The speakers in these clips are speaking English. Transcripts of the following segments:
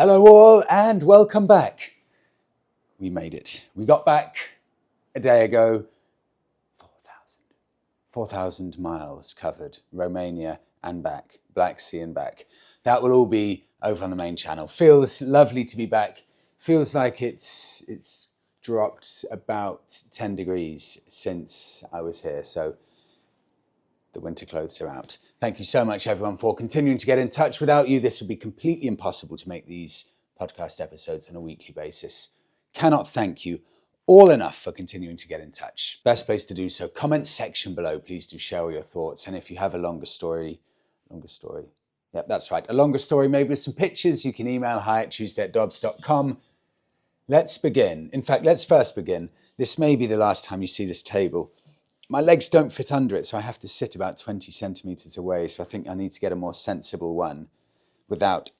Hello all and welcome back. We made it. We got back a day ago. 4,000 miles covered. Romania and back. Black Sea and back. That will all be over on the main channel. Feels lovely to be back. Feels like it's dropped about 10 degrees since I was here. So the winter clothes are out. Thank you so much, everyone, for continuing to get in touch. Without you, this would be completely impossible to make these podcast episodes on a weekly basis. Cannot thank you all enough for continuing to get in touch. Best place to do so, comment section below. Please do share all your thoughts. And if you have a longer story, yep, that's right, a longer story, maybe with some pictures, you can email hi@tuesday@dobbs.com. Let's begin. In fact, let's first begin. This may be the last time you see this table. My legs don't fit under it, so I have to sit about 20 centimeters away. So I think I need to get a more sensible one without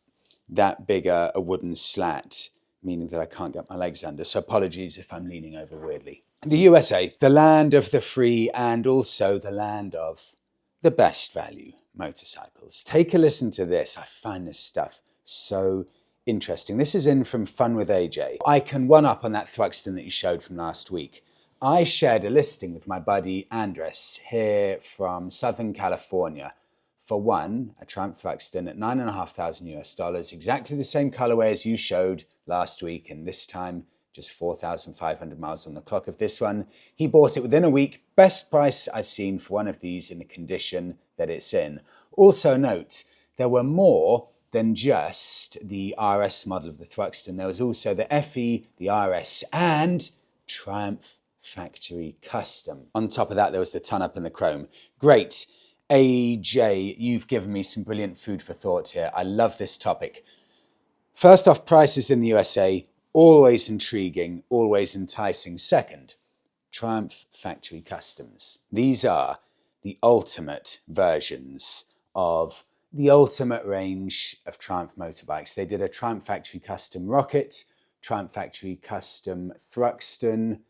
that big a wooden slat, meaning that I can't get my legs under. So apologies if I'm leaning over weirdly. The USA, the land of the free and also the land of the best value motorcycles. Take a listen to this. I find this stuff so interesting. This is in from Fun with AJ. I can one up on that Thruxton that you showed from last week. I shared a listing with my buddy Andres here from Southern California for one, a Triumph Thruxton at $9,500 US, exactly the same colorway as you showed last week, and this time just 4,500 miles on the clock of this one. He bought it within a week, best price I've seen for one of these in the condition that it's in. Also note, there were more than just the RS model of the Thruxton. There was also the FE, the RS, and Triumph Factory Custom. On top of that, there was the ton up in the chrome. Great. AJ, you've given me some brilliant food for thought here. I love this topic. First off, prices in the USA, always intriguing, always enticing. Second, Triumph Factory Customs. These are the ultimate versions of the ultimate range of Triumph motorbikes. They did a Triumph Factory Custom Rocket, Triumph Factory Custom Thruxton,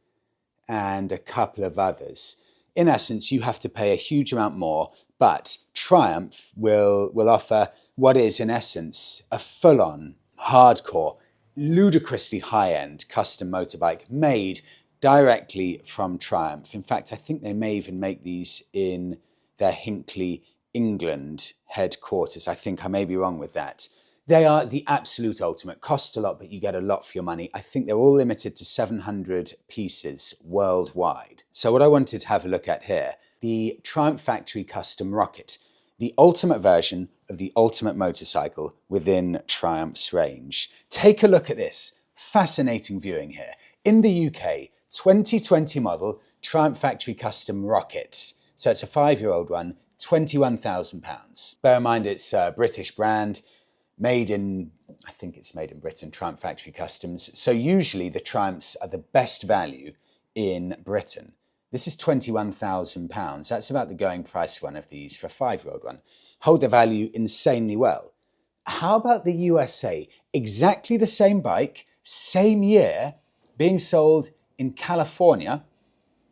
and a couple of others. In essence, you have to pay a huge amount more, but Triumph will offer what is, in essence, a full-on, hardcore, ludicrously high-end custom motorbike made directly from Triumph. In fact, I think they may even make these in their Hinckley, England headquarters. I think I may be wrong with that. They are the absolute ultimate. Cost a lot, but you get a lot for your money. I think they're all limited to 700 pieces worldwide. So what I wanted to have a look at here, the Triumph Factory Custom Rocket, the ultimate version of the ultimate motorcycle within Triumph's range. Take a look at this. Fascinating viewing here. In the UK, 2020 model Triumph Factory Custom Rocket. So it's a 5-year-old one, £21,000. Bear in mind it's a British brand. Made in, I think it's made in Britain, Triumph Factory Customs. So usually the Triumphs are the best value in Britain. This is £21,000. That's about the going price one of these for a 5-year-old one. Hold the value insanely well. How about the USA? Exactly the same bike, same year, being sold in California,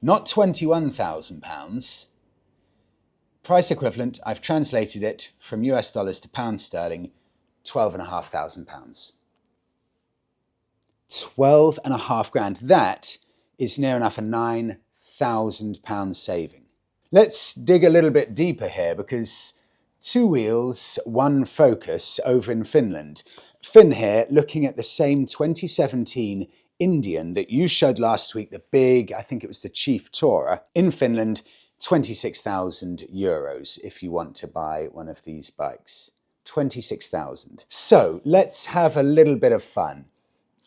not £21,000. Price equivalent, I've translated it from US dollars to pound sterling, £12,500. 12.5 grand. That is near enough a £9,000 saving. Let's dig a little bit deeper here because 2 wheels, 1 focus over in Finland. Finn here looking at the same 2017 Indian that you showed last week, the big, I think it was the Chief Tourer in Finland, €26,000 if you want to buy one of these bikes. 26,000. So let's have a little bit of fun.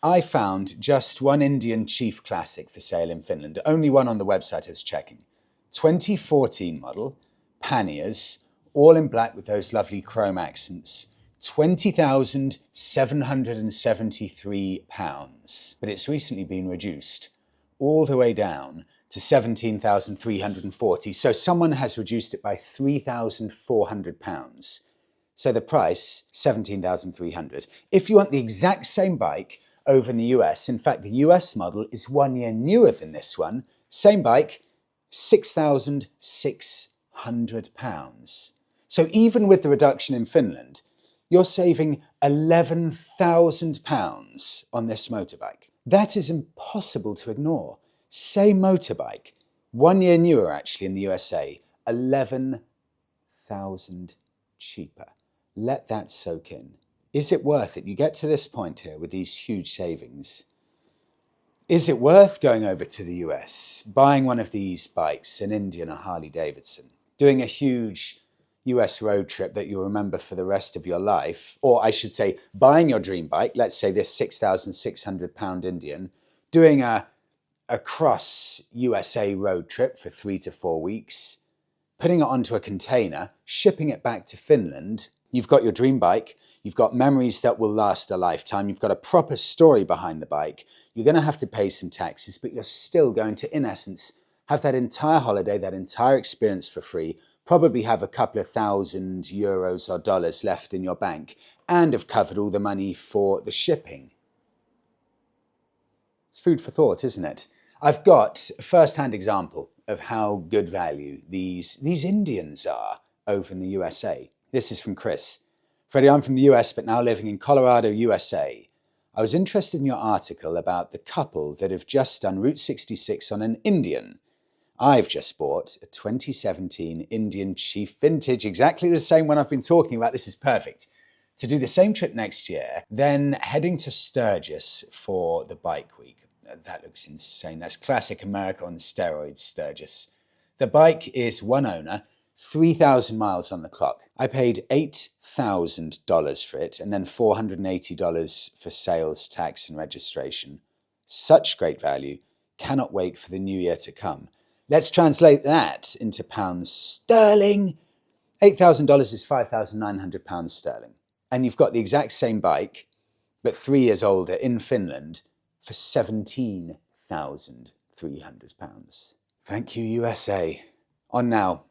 I found just one Indian Chief Classic for sale in Finland, only one on the website I was checking. 2014 model, panniers, all in black with those lovely chrome accents. £20,773. But it's recently been reduced all the way down to £17,340. So someone has reduced it by £3,400. So the price, $17,300. If you want the exact same bike over in the US, in fact, the US model is 1 year newer than this one, same bike, £6,600. So even with the reduction in Finland, you're saving £11,000 on this motorbike. That is impossible to ignore. Same motorbike, 1 year newer actually in the USA, 11,000 cheaper. Let that soak in. Is it worth it? You get to this point here with these huge savings. Is it worth going over to the US, buying one of these bikes, an Indian or Harley Davidson, doing a huge US road trip that you'll remember for the rest of your life, or I should say buying your dream bike, let's say this £6,600 Indian, doing a cross USA road trip for 3 to 4 weeks, putting it onto a container, shipping it back to Finland. You've got your dream bike, you've got memories that will last a lifetime, you've got a proper story behind the bike. You're going to have to pay some taxes, but you're still going to, in essence, have that entire holiday, that entire experience for free, probably have a couple of €1,000 or dollars left in your bank, and have covered all the money for the shipping. It's food for thought, isn't it? I've got a first-hand example of how good value these Indians are over in the USA. This is from Chris. Freddie, I'm from the US, but now living in Colorado, USA. I was interested in your article about the couple that have just done Route 66 on an Indian. I've just bought a 2017 Indian Chief Vintage, exactly the same one I've been talking about. This is perfect. To do the same trip next year, then heading to Sturgis for the bike week. That looks insane. That's classic America on steroids, Sturgis. The bike is one owner, 3,000 miles on the clock. I paid $8,000 for it and then $480 for sales tax and registration. Such great value. Cannot wait for the new year to come. Let's translate that into pounds sterling. $8,000 is £5,900 sterling. And you've got the exact same bike, but 3 years older in Finland for £17,300. Thank you, USA. On now.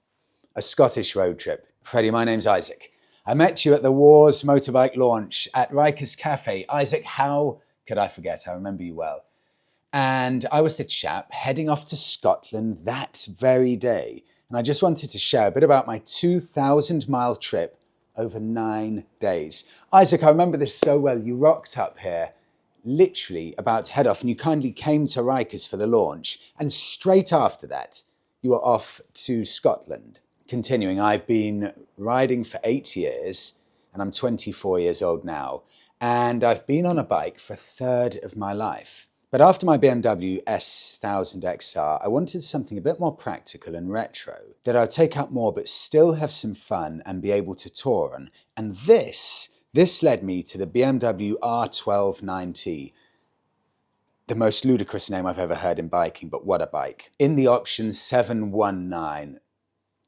A Scottish road trip. Freddie, my name's Isaac. I met you at the Wars motorbike launch at Rikers Cafe. Isaac, how could I forget? I remember you well. And I was the chap heading off to Scotland that very day. And I just wanted to share a bit about my 2,000-mile trip over 9 days. Isaac, I remember this so well. You rocked up here literally about to head off and you kindly came to Rikers for the launch. And straight after that, you were off to Scotland. Continuing, I've been riding for 8 years and I'm 24 years old now. And I've been on a bike for a third of my life. But after my BMW S1000 XR, I wanted something a bit more practical and retro that I'd take up more but still have some fun and be able to tour on. And this led me to the BMW R12 NineT. The most ludicrous name I've ever heard in biking, but what a bike. In the option 719.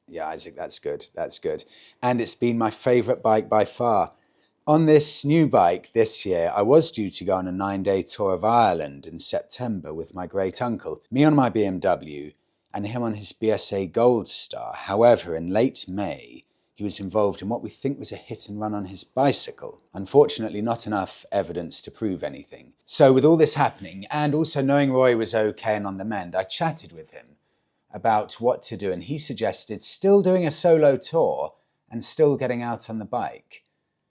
Yeah, Isaac, that's good, that's good. And it's been my favourite bike by far. On this new bike this year, I was due to go on a 9-day tour of Ireland in September with my great uncle, me on my BMW and him on his BSA Gold Star. However, in late May, he was involved in what we think was a hit and run on his bicycle. Unfortunately, not enough evidence to prove anything. So with all this happening and also knowing Roy was okay and on the mend, I chatted with him about what to do, and he suggested still doing a solo tour and still getting out on the bike.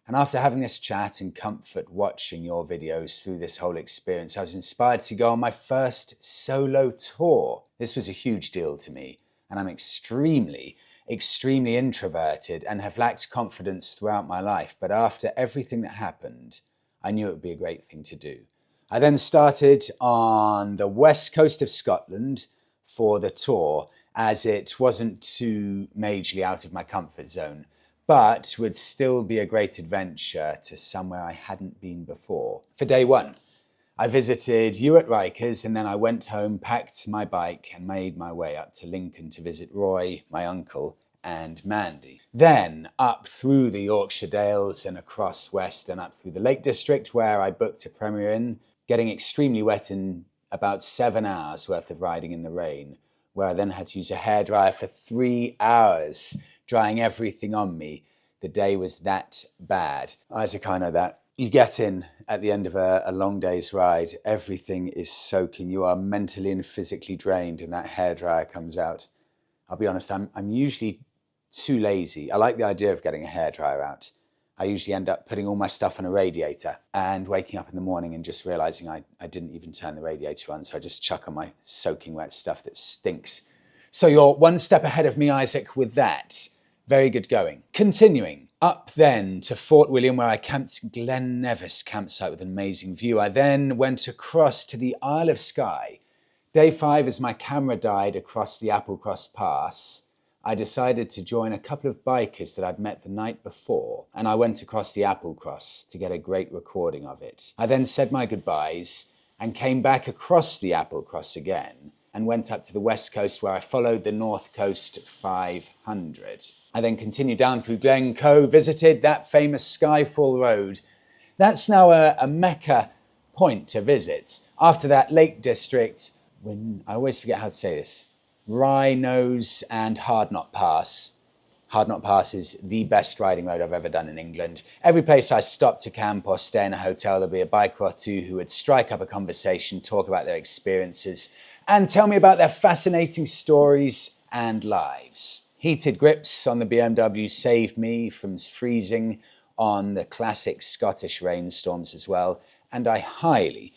And after having this chat and comfort watching your videos through this whole experience, I was inspired to go on my first solo tour. This was a huge deal to me, and I'm extremely introverted and have lacked confidence throughout my life. But after everything that happened, I knew it would be a great thing to do. I then started on the west coast of Scotland for the tour, as it wasn't too majorly out of my comfort zone, but would still be a great adventure to somewhere I hadn't been before. For day one, I visited you at Rikers, and then I went home, packed my bike and made my way up to Lincoln to visit Roy, my uncle, and Mandy. Then up through the Yorkshire Dales and across west and up through the Lake District, where I booked a Premier Inn, getting extremely wet in about 7 hours worth of riding in the rain, where I then had to use a hairdryer for 3 hours, drying everything on me. The day was that bad. Isaac, I know that. You get in at the end of a long day's ride, everything is soaking, you are mentally and physically drained, and that hairdryer comes out. I'll be honest, I'm usually too lazy. I like the idea of getting a hairdryer out, I usually end up putting all my stuff on a radiator and waking up in the morning and just realizing I didn't even turn the radiator on. So I just chuck on my soaking wet stuff that stinks. So you're one step ahead of me, Isaac, with that. Very good going. Continuing up then to Fort William, where I camped Glen Nevis campsite with an amazing view. I then went across to the Isle of Skye. Day 5, as my camera died across the Applecross Pass, I decided to join a couple of bikers that I'd met the night before, and I went across the Applecross to get a great recording of it. I then said my goodbyes and came back across the Applecross again and went up to the west coast, where I followed the North Coast 500. I then continued down through Glencoe, visited that famous Skyfall Road. That's now a mecca point to visit. After that, Lake District, I always forget how to say this, Rye Nose and Hard Knot Pass. Hard Knot Pass is the best riding road I've ever done in England. Every place I stopped to camp or stay in a hotel, there'll be a biker or two who would strike up a conversation, talk about their experiences, and tell me about their fascinating stories and lives. Heated grips on the BMW saved me from freezing on the classic Scottish rainstorms as well, and I highly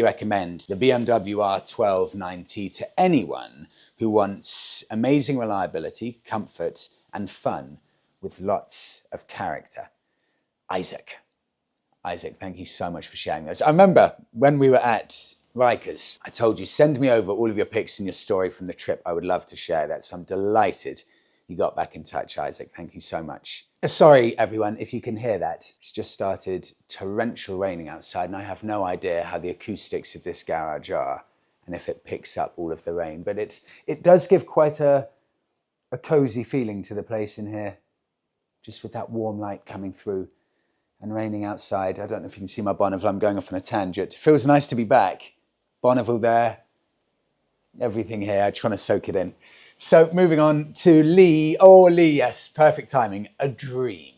recommend the BMW R12 NineT to anyone who wants amazing reliability, comfort, and fun with lots of character. Isaac, thank you so much for sharing those. I remember when we were at Rikers, I told you, send me over all of your pics and your story from the trip. I would love to share that. So I'm delighted you got back in touch, Isaac. Thank you so much. Sorry, everyone, if you can hear that. It's just started torrential raining outside, and I have no idea how the acoustics of this garage are and if it picks up all of the rain. But it does give quite a cozy feeling to the place in here, just with that warm light coming through and raining outside. I don't know if you can see my Bonneville. I'm going off on a tangent. It feels nice to be back. Bonneville there, everything here. I trying to soak it in. So moving on to Lee. Oh, Lee, yes, perfect timing. A dream.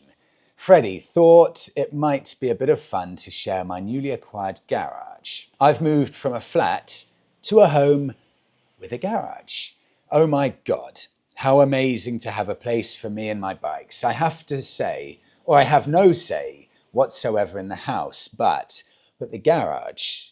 Freddie thought it might be a bit of fun to share my newly acquired garage. I've moved from a flat to a home with a garage. Oh my God, how amazing to have a place for me and my bikes. I have to say, or I have no say whatsoever in the house, but the garage,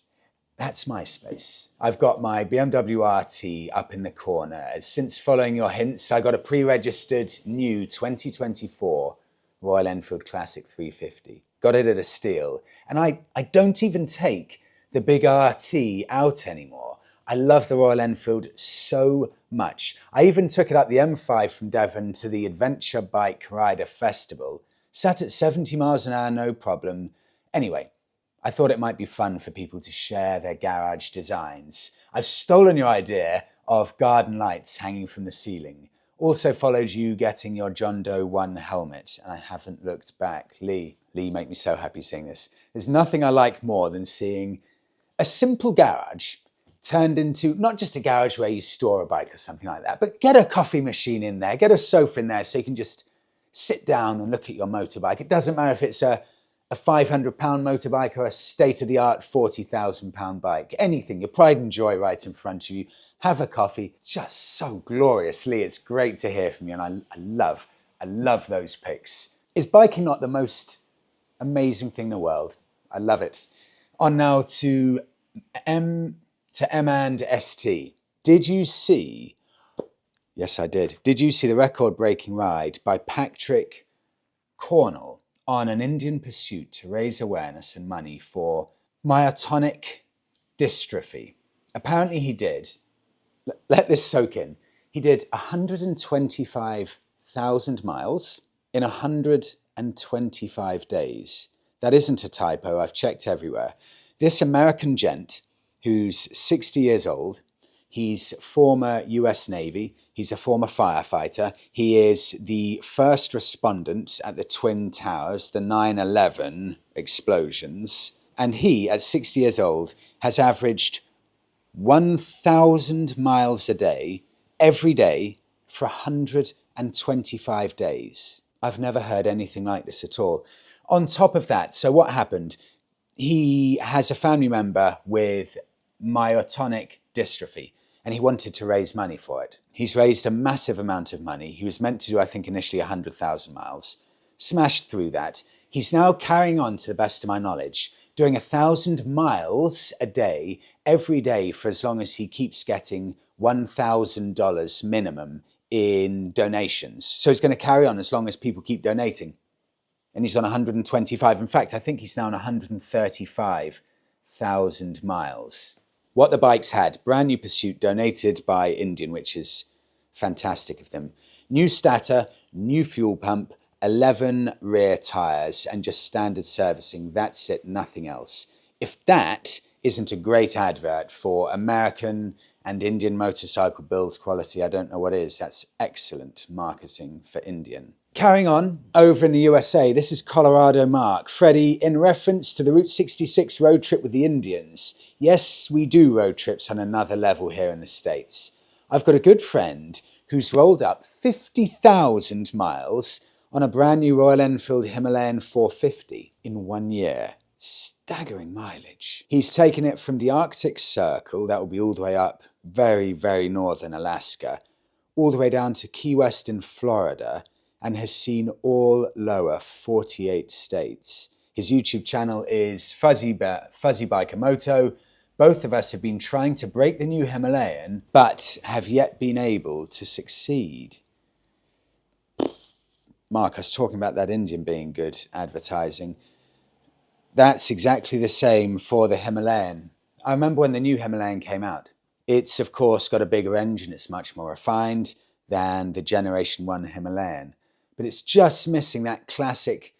that's my space. I've got my BMW RT up in the corner. Since following your hints, I got a pre-registered new 2024 Royal Enfield Classic 350. Got it at a steal. And I don't even take the big RT out anymore. I love the Royal Enfield so much. I even took it up the M5 from Devon to the Adventure Bike Rider Festival. Sat at 70 miles an hour, no problem. Anyway, I thought it might be fun for people to share their garage designs. I've stolen your idea of garden lights hanging from the ceiling. Also followed you getting your John Doe 1 helmet, and I haven't looked back. Lee, make me so happy seeing this. There's nothing I like more than seeing a simple garage turned into not just a garage where you store a bike or something like that, but get a coffee machine in there, get a sofa in there so you can just sit down and look at your motorbike. It doesn't matter if it's a £500 motorbike or a state-of-the-art £40,000 bike. Anything, your pride and joy right in front of you. Have a coffee. Just so glorious, Lee. It's great to hear from you, and I love those pics. Is biking not the most amazing thing in the world? I love it. On now to M and ST. Did you see? Yes, I did. Did you see the record-breaking ride by Patrick Cornell on an Indian pursuit to raise awareness and money for myotonic dystrophy? Apparently he did. Let this soak in. He did 125,000 miles in 125 days. That isn't a typo. I've checked everywhere. This American gent, who's 60 years old, he's former US Navy, he's a former firefighter, he is the first respondent at the Twin Towers, the 9/11 explosions, and he, at 60 years old, has averaged 1,000 miles a day, every day, for 125 days. I've never heard anything like this at all. On top of that, so what happened? He has a family member with myotonic dystrophy, and he wanted to raise money for it. He's raised a massive amount of money. He was meant to do, I think, initially 100,000 miles. Smashed through that. He's now carrying on, to the best of my knowledge, doing 1,000 miles a day, every day, for as long as he keeps getting $1,000 minimum in donations. So he's going to carry on as long as people keep donating. And he's on 125. In fact, I think he's now on 135,000 miles. What the bike's had: brand new Pursuit donated by Indian, which is fantastic of them. New stator, new fuel pump, 11 rear tyres, and just standard servicing. That's it, nothing else. If that isn't a great advert for American and Indian motorcycle build quality, I don't know what is. That's excellent marketing for Indian. Carrying on, over in the USA, this is Colorado Mark. Freddie, in reference to the Route 66 road trip with the Indians. Yes, we do road trips on another level here in the States. I've got a good friend who's rolled up 50,000 miles on a brand new Royal Enfield Himalayan 450 in 1 year. Staggering mileage. He's taken it from the Arctic Circle, that will be all the way up very, very northern Alaska, all the way down to Key West in Florida, and has seen all lower 48 states. His YouTube channel is Fuzzy Biker Moto. Both of us have been trying to break the new Himalayan, but have yet been able to succeed. Mark, I was talking about that Indian being good advertising. That's exactly the same for the Himalayan. I remember when the new Himalayan came out. It's, of course, got a bigger engine. It's much more refined than the Generation 1 Himalayan. But it's just missing that classic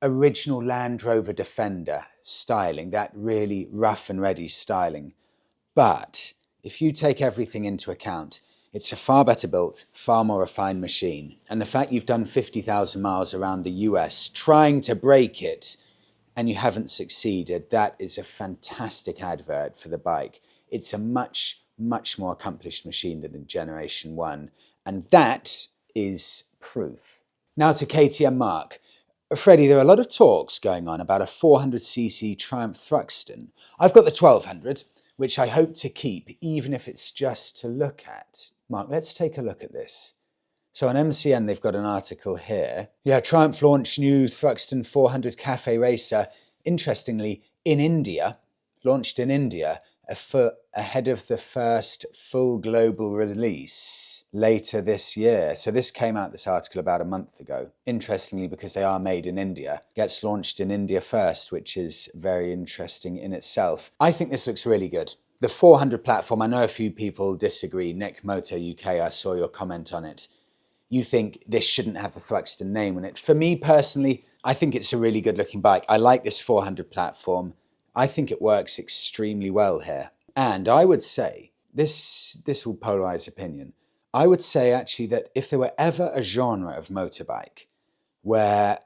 original Land Rover Defender styling, that really rough and ready styling. But if you take everything into account, it's a far better built, far more refined machine. And the fact you've done 50,000 miles around the US trying to break it and you haven't succeeded, that is a fantastic advert for the bike. It's a much, much more accomplished machine than the Generation 1. And that is proof. Now to KTM Mark. Freddie, there are a lot of talks going on about a 400cc Triumph Thruxton. I've got the 1200, which I hope to keep, even if it's just to look at. Mark, let's take a look at this. So on MCN, they've got an article here. Yeah, Triumph launched new Thruxton 400 Cafe Racer. Interestingly, in India, launched in India, ahead of the first full global release later this year. So this came out, this article, about a month ago. Interestingly, because they are made in India, gets launched in India first, which is very interesting in itself. I think this looks really good. The 400 platform, I know a few people disagree. Nick Moto UK, I saw your comment on it. You think this shouldn't have the Thruxton name on it. For me personally, I think it's a really good looking bike. I like this 400 platform. I think it works extremely well here. And I would say, this will polarize opinion, I would say actually that if there were ever a genre of motorbike where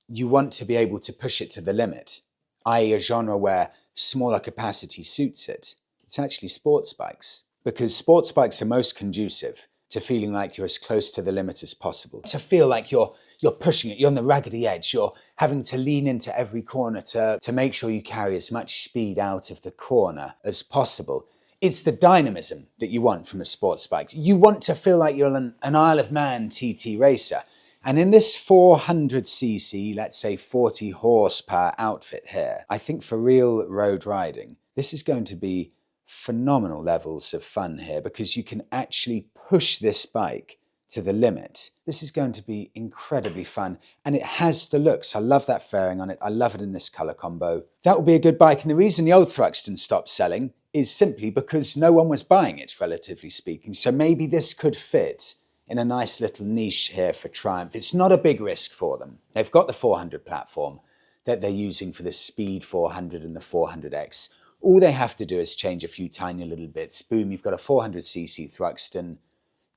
you want to be able to push it to the limit, i.e. a genre where smaller capacity suits it, it's actually sports bikes. Because sports bikes are most conducive to feeling like you're as close to the limit as possible. To feel like you're pushing it, you're on the raggedy edge, you're having to lean into every corner to make sure you carry as much speed out of the corner as possible. It's the dynamism that you want from a sports bike. You want to feel like you're an Isle of Man TT racer. And in this 400cc, let's say 40 horsepower outfit here, I think for real road riding, this is going to be phenomenal levels of fun here because you can actually push this bike to the limit. This is going to be incredibly fun, and it has the looks. I love that fairing on it. I love it in this colour combo. That will be a good bike, and the reason the old Thruxton stopped selling is simply because no one was buying it, relatively speaking. So maybe this could fit in a nice little niche here for Triumph. It's not a big risk for them. They've got the 400 platform that they're using for the Speed 400 and the 400X. All they have to do is change a few tiny little bits. Boom, you've got a 400cc Thruxton.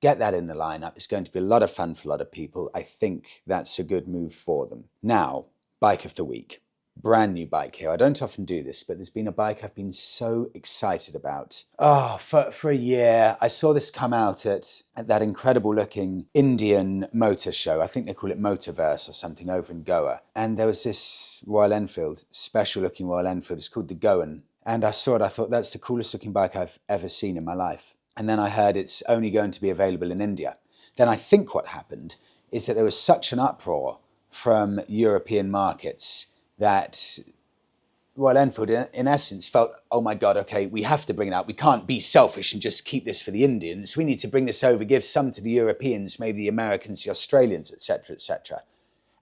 Get that in the lineup. It's going to be a lot of fun for a lot of people. I think that's a good move for them. Now, bike of the week. Brand new bike here. I don't often do this, but there's been a bike I've been so excited about. Oh, for a year. I saw this come out at that incredible looking Indian motor show. I think they call it Motorverse or something over in Goa. And there was this Royal Enfield, special looking Royal Enfield. It's called the Goen. And I saw it. I thought that's the coolest looking bike I've ever seen in my life. And then I heard it's only going to be available in India. Then I think what happened is that there was such an uproar from European markets that Royal Enfield, in essence, felt, oh my God, okay, we have to bring it out. We can't be selfish and just keep this for the Indians. We need to bring this over, give some to the Europeans, maybe the Americans, the Australians, etc., etc.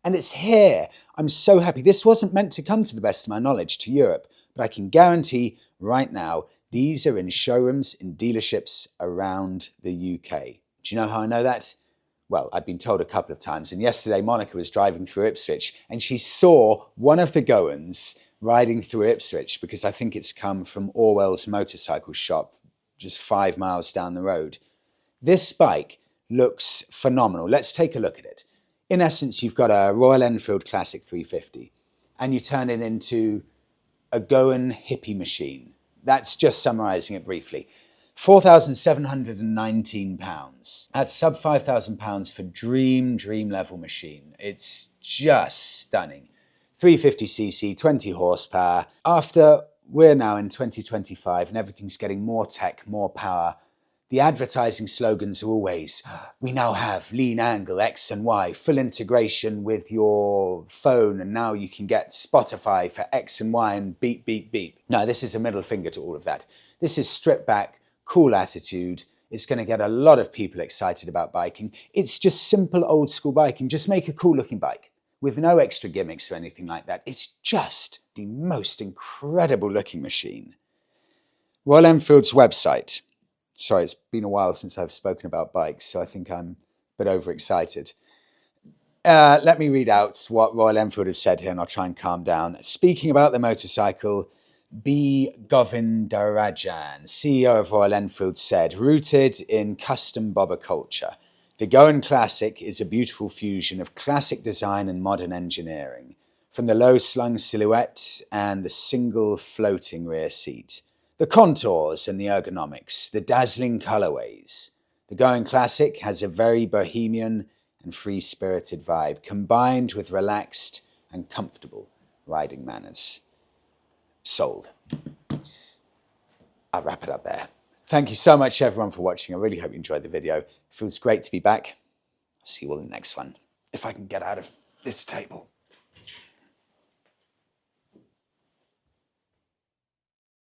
And it's here. I'm so happy. This wasn't meant to come, to the best of my knowledge, to Europe, but I can guarantee right now, these are in showrooms, in dealerships around the UK. Do you know how I know that? Well, I've been told a couple of times. And yesterday, Monica was driving through Ipswich and she saw one of the Goens riding through Ipswich, because I think it's come from Orwell's motorcycle shop, just 5 miles down the road. This bike looks phenomenal. Let's take a look at it. In essence, you've got a Royal Enfield Classic 350 and you turn it into a Goen hippie machine. That's just summarising it briefly. £4,719. That's sub £5,000 for dream level machine. It's just stunning. 350cc, 20 horsepower. After we're now in 2025 and everything's getting more tech, more power, the advertising slogans are always, we now have lean angle, X and Y, full integration with your phone, and now you can get Spotify for X and Y and beep, beep, beep. No, this is a middle finger to all of that. This is stripped back, cool attitude. It's going to get a lot of people excited about biking. It's just simple old school biking. Just make a cool looking bike with no extra gimmicks or anything like that. It's just the most incredible looking machine. Royal Enfield's website. Sorry, it's been a while since I've spoken about bikes, so I think I'm a bit overexcited. Let me read out what Royal Enfield have said here and I'll try and calm down. Speaking about the motorcycle, B. Govindarajan, CEO of Royal Enfield, said, rooted in custom bobber culture, the Goen Classic is a beautiful fusion of classic design and modern engineering, from the low-slung silhouette and the single floating rear seat, the contours and the ergonomics, the dazzling colorways. The Goen Classic has a very bohemian and free-spirited vibe, combined with relaxed and comfortable riding manners. Sold. I'll wrap it up there. Thank you so much, everyone, for watching. I really hope you enjoyed the video. It feels great to be back. I'll see you all in the next one, if I can get out of this table.